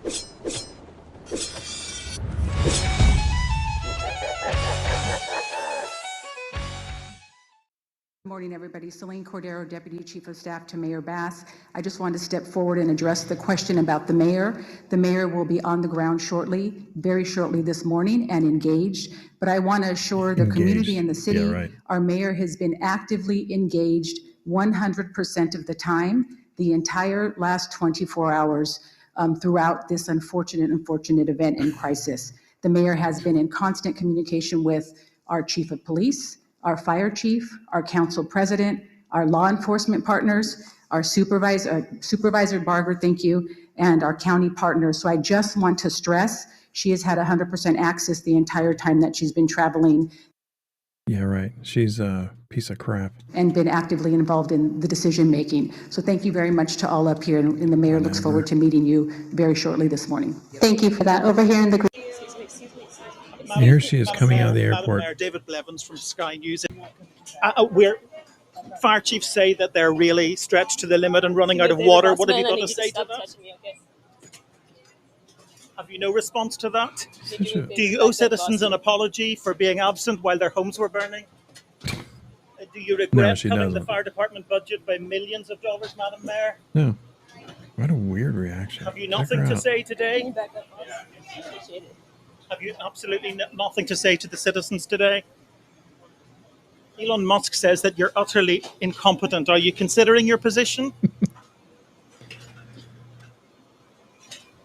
Good morning, everybody. Celine Cordero, Deputy Chief of Staff to Mayor Bass. I just wanted to step forward and address the question about the mayor. The mayor will be on the ground shortly, very shortly this morning, and engaged. But I want to assure the community and the city, our mayor has been actively engaged 100% of the time, the entire last 24 hours throughout this unfortunate event and crisis. The mayor has been in constant communication with our chief of police, our fire chief, our council president, our law enforcement partners, our Supervisor Barger, thank you, and our county partners. So I just want to stress, she has had 100% access the entire time that she's been traveling. Yeah, right. She's a piece of crap. And been actively involved in the decision making. So thank you very much to all up here, and the mayor looks forward to meeting you very shortly this morning. Thank you for that. Over here in the group. Here she is coming out of the airport. Mayor David Blevins from Sky News. Fire chiefs say that they're really stretched to the limit and running out of water. What have you got to say to that? Have you no response to that? Do you owe citizens an apology for being absent while their homes were burning? Do you regret cutting the fire department budget by millions of dollars, Madam Mayor? No. What a weird reaction. Have you nothing to say today? Have you absolutely nothing to say to the citizens today? Elon Musk says that you're utterly incompetent. Are you considering your position?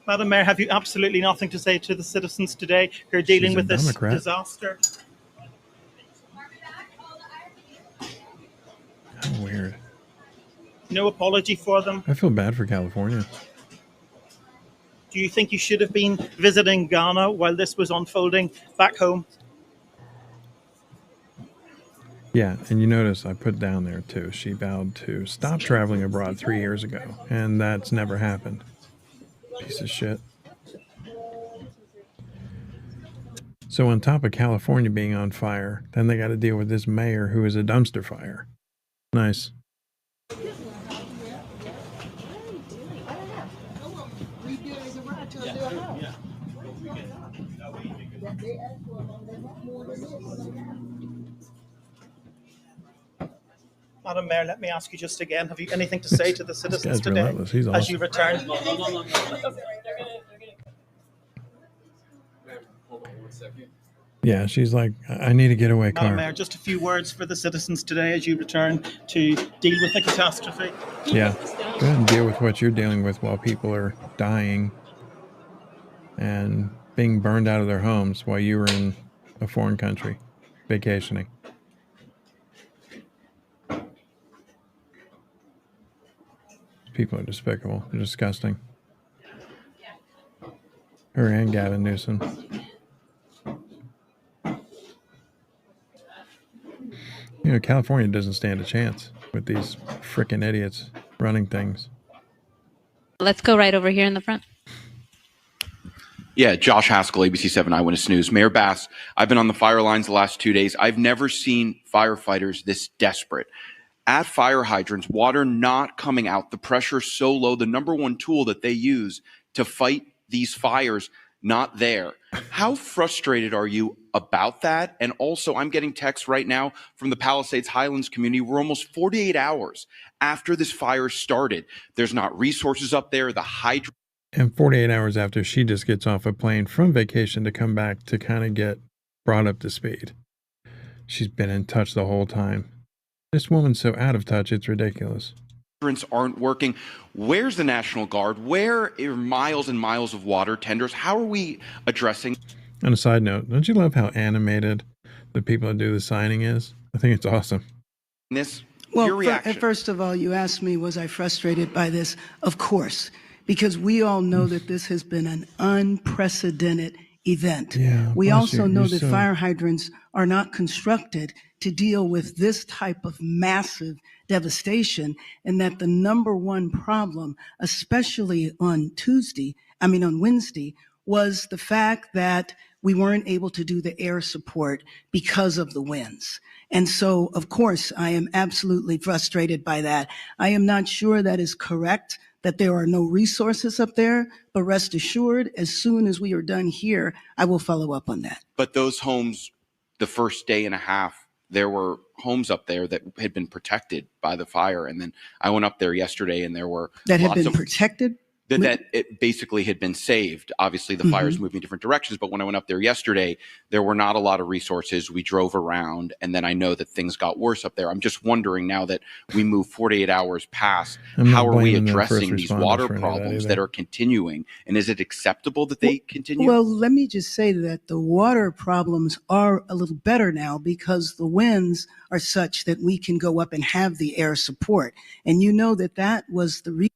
Madam Mayor, have you absolutely nothing to say to the citizens today who are dealing with this disaster? How weird. No apology for them? I feel bad for California. Do you think you should have been visiting Ghana while this was unfolding back home? Yeah, and you notice I put down there too, she vowed to stop traveling abroad 3 years ago, and that's never happened. Piece of shit. So on top of California being on fire, then they got to deal with this mayor who is a dumpster fire. Nice. Madam Mayor, let me ask you just again, have you anything to say to the citizens today He's awesome. as you return? Hold on 1 second. Yeah, she's like, I need a getaway car. Madam Mayor, just a few words for the citizens today as you return to deal with the catastrophe. Yeah, go ahead and deal with what you're dealing with while people are dying and being burned out of their homes while you were in a foreign country vacationing. People are despicable. They're disgusting. Her and Gavin Newsom. You know, California doesn't stand a chance with these frickin' idiots running things. Let's go right over here in the front. Yeah, Josh Haskell, ABC7 Eyewitness News. Mayor Bass, I've been on the fire lines the last 2 days. I've never seen firefighters this desperate. At fire hydrants, water not coming out, the pressure so low, the number one tool that they use to fight these fires, not there. How frustrated are you about that? And also, I'm getting texts right now from the Palisades Highlands community. We're almost 48 hours after this fire started. There's not resources up there. The hydrant. And 48 hours after she just gets off a plane from vacation to come back to kind of get brought up to speed. She's been in touch the whole time. This woman's so out of touch, it's ridiculous. Aren't working. Where's the National Guard? Where are miles and miles of water tenders? How are we addressing? On a side note, don't you love how animated the people that do the signing is? I think it's awesome. This, well, your reaction. First of all, you asked me, was I frustrated by this? Of course, because we all know that this has been an unprecedented event. Yeah, we also know that fire hydrants are not constructed to deal with this type of massive devastation, and that the number one problem, especially on Wednesday, was the fact that we weren't able to do the air support because of the winds. And so, of course, I am absolutely frustrated by that. I am not sure that is correct, that there are no resources up there, but rest assured, as soon as we are done here, I will follow up on that. But those homes, the first day and a half, there were homes up there that had been protected by the fire. And then I went up there yesterday and there were That had lots been of protected? that it basically had been saved. Obviously, the fire's moving different directions, but when I went up there yesterday, there were not a lot of resources. We drove around, and then I know that things got worse up there. I'm just wondering, now that we move 48 hours past, how are we addressing these water problems that are continuing? And is it acceptable that they continue? Well, let me just say that the water problems are a little better now because the winds are such that we can go up and have the air support. And you know that that was the reason.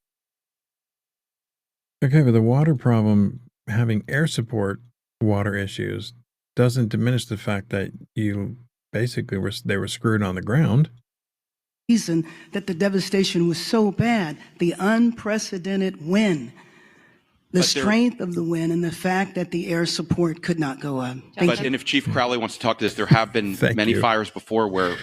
Okay, but the water problem, having air support water issues, doesn't diminish the fact that you basically they were screwed on the ground. Reason that the devastation was so bad, the unprecedented wind, the strength of the wind, and the fact that the air support could not go up. And if Chief Crowley wants to talk to this, there have been many fires before where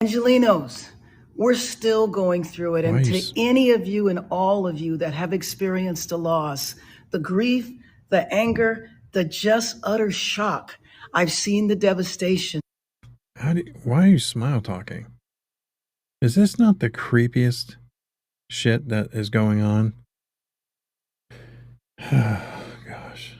Angelinos, we're still going through it. And to any of you and all of you that have experienced a loss, the grief, the anger, the just utter shock. I've seen the devastation. Why are you smile talking? Is this not the creepiest shit that is going on? Gosh.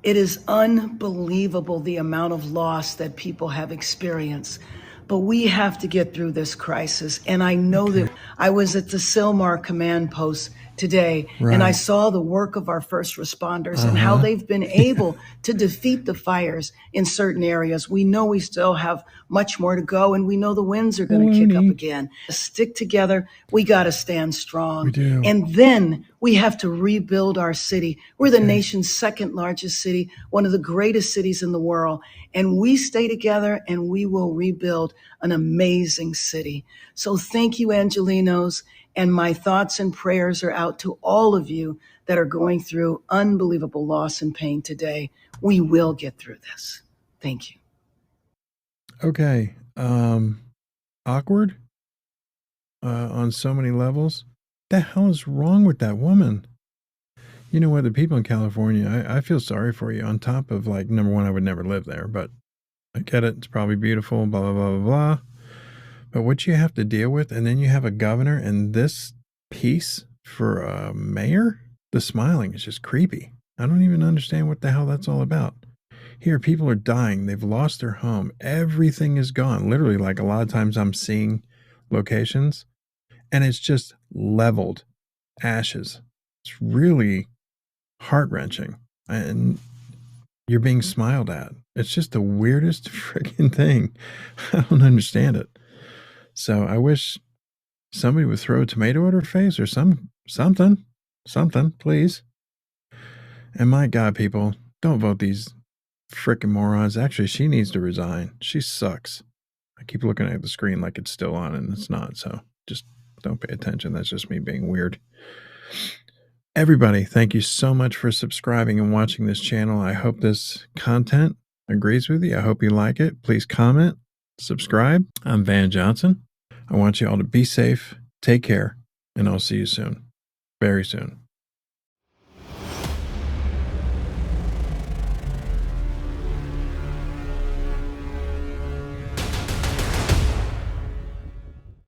It is unbelievable the amount of loss that people have experienced. But we have to get through this crisis. And I know that I was at the Sylmar command post today, and I saw the work of our first responders and how they've been able to defeat the fires in certain areas. We know we still have much more to go, and we know the winds are going to kick up again. Stick together. We got to stand strong. We do. And then we have to rebuild our city. We're the nation's second largest city, one of the greatest cities in the world. And we stay together and we will rebuild an amazing city. So thank you, Angelinos. And my thoughts and prayers are out to all of you that are going through unbelievable loss and pain today. We will get through this. Thank you. Okay. Awkward on so many levels. The hell is wrong with that woman? You know what? The people in California, I feel sorry for you. On top of, like, number one, I would never live there, but I get it. It's probably beautiful, blah, blah, blah, blah, blah. But what you have to deal with, and then you have a governor and this piece for a mayor, the smiling is just creepy. I don't even understand what the hell that's all about. Here, people are dying. They've lost their home. Everything is gone. Literally, like, a lot of times I'm seeing locations and it's just leveled ashes. It's really heart-wrenching. And you're being smiled at. It's just the weirdest freaking thing. I don't understand it. So I wish somebody would throw a tomato at her face or something, please. And my God, people, don't vote these freaking morons. Actually, she needs to resign. She sucks. I keep looking at the screen like it's still on and it's not. So just don't pay attention. That's just me being weird. Everybody, thank you so much for subscribing and watching this channel. I hope this content agrees with you. I hope you like it. Please comment, subscribe. I'm Van Johnson. I want you all to be safe, take care, and I'll see you soon. Very soon.